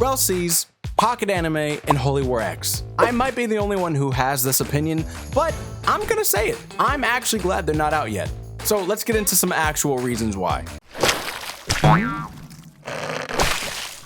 RELL SEAS, Pocket Anime, and Holy War X. I might be the only one who has this opinion, but I'm gonna say it. I'm actually glad they're not out yet. So let's get into some actual reasons why.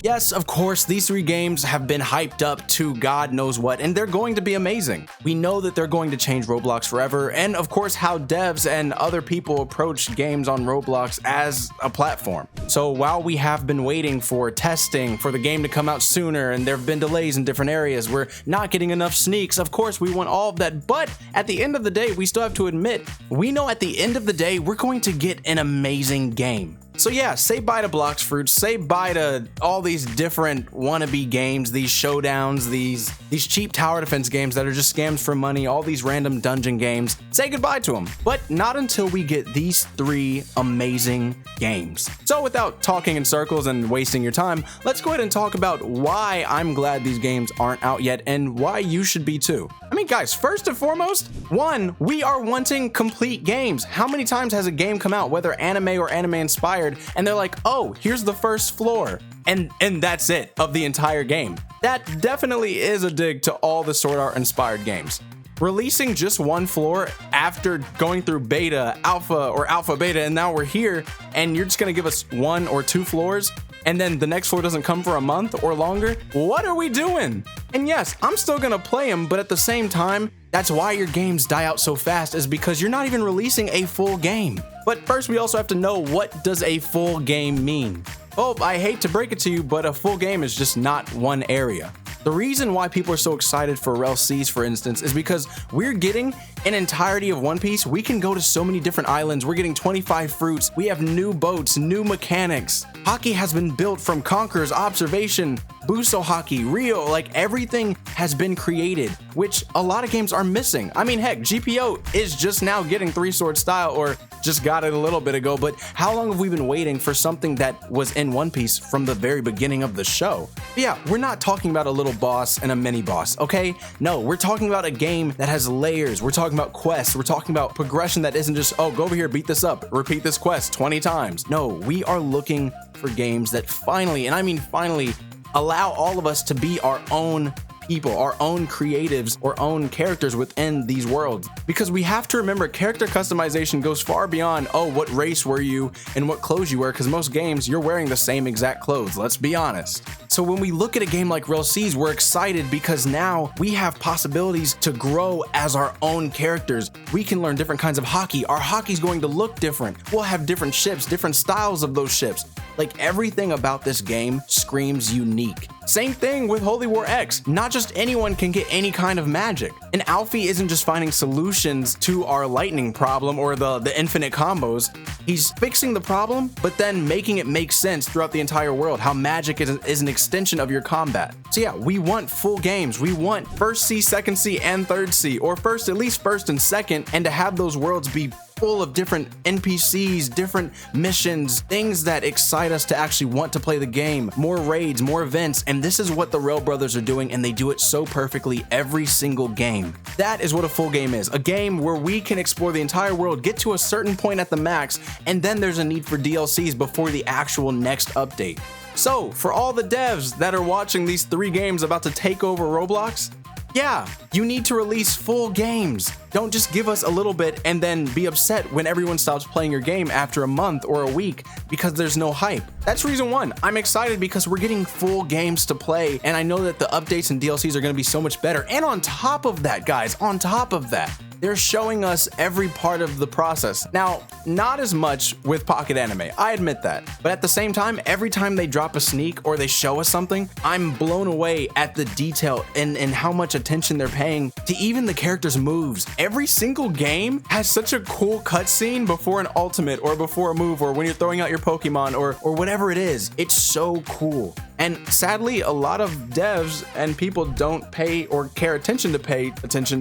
Yes, of course, these three games have been hyped up to God knows what, and they're going to be amazing. We know that they're going to change Roblox forever, and of course how devs and other people approach games on Roblox as a platform. So while we have been waiting for testing for the game to come out sooner, and there have been delays in different areas, we're not getting enough sneaks, of course we want all of that, but at the end of the day, we still have to admit, we know at the end of the day, we're going to get an amazing game. So yeah, say bye to Blox Fruits, say bye to all these different wannabe games, these showdowns, these cheap tower defense games that are just scams for money, all these random dungeon games. Say goodbye to them, but not until we get these three amazing games. So without talking in circles and wasting your time, let's go ahead and talk about why I'm glad these games aren't out yet and why you should be too. I mean, guys, first and foremost, one, we are wanting complete games. How many times has a game come out, whether anime or anime inspired, and they're like, oh, here's the first floor, and that's it of the entire game? That definitely is a dig to all the Sword Art inspired games. Releasing just one floor after going through beta, alpha, or alpha beta, and now we're here, and you're just gonna give us one or two floors, and then the next floor doesn't come for a month or longer? What are we doing? And yes, I'm still gonna play them, but at the same time, that's why your games die out so fast, is because you're not even releasing a full game. But first, we also have to know, what does a full game mean? Oh, I hate to break it to you, but a full game is just not one area. The reason why people are so excited for RELL SEAS, for instance, is because we're getting an entirety of One Piece. We can go to so many different islands. We're getting 25 fruits. We have new boats, new mechanics. Hockey has been built from Conqueror's observation, Buso Hockey, Rio, like everything has been created, which a lot of games are missing. I mean, heck, GPO is just now getting Three Sword Style, or just got it a little bit ago, but how long have we been waiting for something that was in One Piece from the very beginning of the show? But yeah, we're not talking about a little boss and a mini boss, okay? No, we're talking about a game that has layers. We're talking about quests. We're talking about progression that isn't just, oh, go over here, beat this up, repeat this quest 20 times. No, we are looking for games that finally, and I mean finally, allow all of us to be our own people, our own creatives, or own characters within these worlds. Because we have to remember, character customization goes far beyond, oh, what race were you and what clothes you wear, because most games you're wearing the same exact clothes, let's be honest. So when we look at a game like RELL SEAS, we're excited because now we have possibilities to grow as our own characters. We can learn different kinds of hockey. Our hockey's going to look different. We'll have different ships, different styles of those ships. Like, everything about this game screams unique. Same thing with Holy War X. Not just anyone can get any kind of magic. And Alfie isn't just finding solutions to our lightning problem or the infinite combos. He's fixing the problem, but then making it make sense throughout the entire world, how magic is an extension of your combat. So yeah, we want full games. We want first C, second C, and third C, or first, at least first and second, and to have those worlds be full of different NPCs, different missions, things that excite us to actually want to play the game, more raids, more events, and this is what the RELL brothers are doing, and they do it so perfectly every single game. That is what a full game is, a game where we can explore the entire world, get to a certain point at the max, and then there's a need for DLCs before the actual next update. So, for all the devs that are watching these three games about to take over Roblox, yeah, you need to release full games. Don't just give us a little bit and then be upset when everyone stops playing your game after a month or a week because there's no hype. That's reason one. I'm excited because we're getting full games to play, and I know that the updates and DLCs are going to be so much better. And on top of that, guys, on top of that, they're showing us every part of the process. Now, not as much with Pocket Anime, I admit that. But at the same time, every time they drop a sneak or they show us something, I'm blown away at the detail and how much attention they're paying to even the characters' moves. Every single game has such a cool cutscene before an ultimate or before a move or when you're throwing out your Pokemon or whatever it is. It's so cool. And sadly, a lot of devs and people don't pay or care attention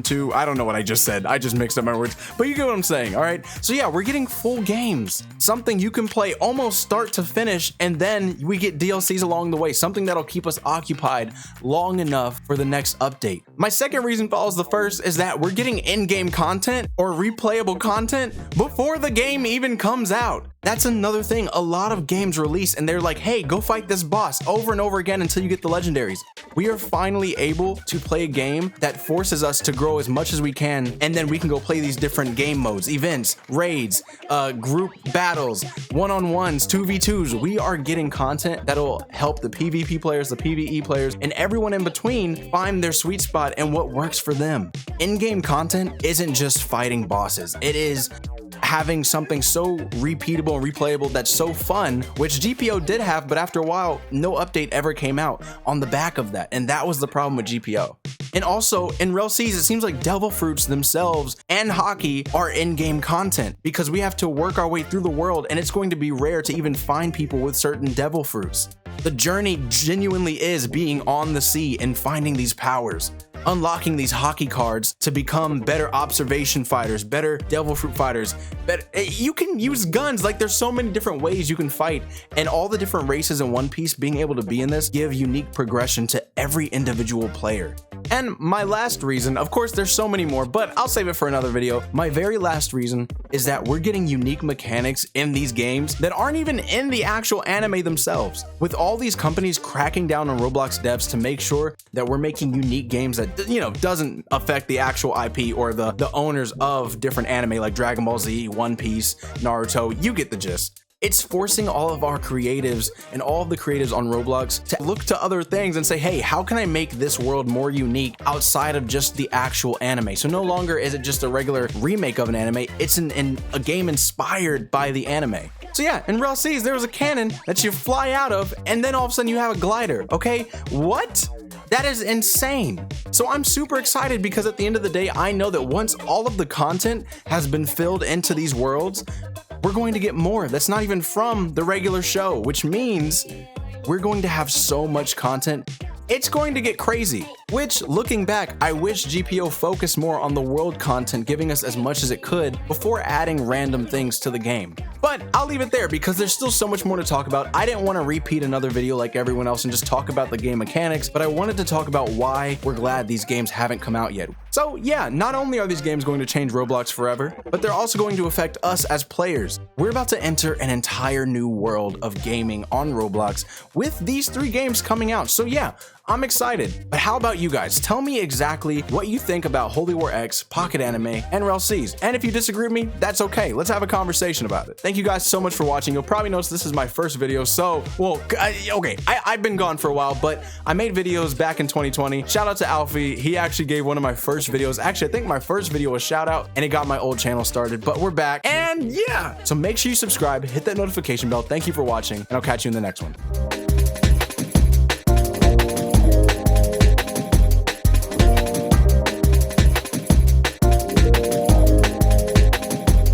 to, I don't know what I just said. I just mixed up my words, but you get what I'm saying, all right? So yeah, we're getting full games, something you can play almost start to finish, and then we get DLCs along the way, something that'll keep us occupied long enough for the next update. My second reason follows the first is that we're getting in in-game content or replayable content before the game even comes out. That's another thing. A lot of games release and they're like, hey, go fight this boss over and over again until you get the legendaries. We are finally able to play a game that forces us to grow as much as we can, and then we can go play these different game modes, events, raids, group battles, one-on-ones, 2v2s. We are getting content that'll help the PvP players, the PvE players, and everyone in between find their sweet spot and what works for them. In-game content isn't just fighting bosses. It is having something so repeatable and replayable that's so fun, which GPO did have, but after a while, no update ever came out on the back of that. And that was the problem with GPO. And also in RELL SEAS, it seems like devil fruits themselves and hockey are in-game content because we have to work our way through the world, and it's going to be rare to even find people with certain devil fruits. The journey genuinely is being on the sea and finding these powers, unlocking these hockey cards to become better observation fighters, better devil fruit fighters. You can use guns. Like, there's so many different ways you can fight, and all the different races in One Piece being able to be in this give unique progression to every individual player. And my last reason, of course there's so many more, but I'll save it for another video. My very last reason is that we're getting unique mechanics in these games that aren't even in the actual anime themselves. With all these companies cracking down on Roblox devs to make sure that we're making unique games that, you know, doesn't affect the actual IP or the owners of different anime like Dragon Ball Z, One Piece, Naruto, you get the gist. It's forcing all of our creatives and all of the creatives on Roblox to look to other things and say, hey, how can I make this world more unique outside of just the actual anime? So no longer is it just a regular remake of an anime, it's a game inspired by the anime. So yeah, in RELL SEAS, there was a cannon that you fly out of, and then all of a sudden you have a glider, okay? What? That is insane. So I'm super excited because at the end of the day, I know that once all of the content has been filled into these worlds, we're going to get more that's not even from the regular show, which means we're going to have so much content. It's going to get crazy, which, looking back, I wish GPO focused more on the world content, giving us as much as it could before adding random things to the game. But I'll leave it there because there's still so much more to talk about. I didn't want to repeat another video like everyone else and just talk about the game mechanics, but I wanted to talk about why we're glad these games haven't come out yet. So yeah, not only are these games going to change Roblox forever, but they're also going to affect us as players. We're about to enter an entire new world of gaming on Roblox with these 3 games coming out. So yeah, I'm excited. But how about you guys? Tell me exactly what you think about Holy War X, Pocket Anime, and RELL SEAS. And if you disagree with me, that's okay. Let's have a conversation about it. Thank you guys so much for watching. You'll probably notice this is my first video, so, well, okay, I've been gone for a while, but I made videos back in 2020. Shout out to Alfie. He actually gave one of my first videos. Actually, I think my first video was shout out, and it got my old channel started, but we're back. And yeah, so make sure you subscribe, hit that notification bell. Thank you for watching, and I'll catch you in the next one.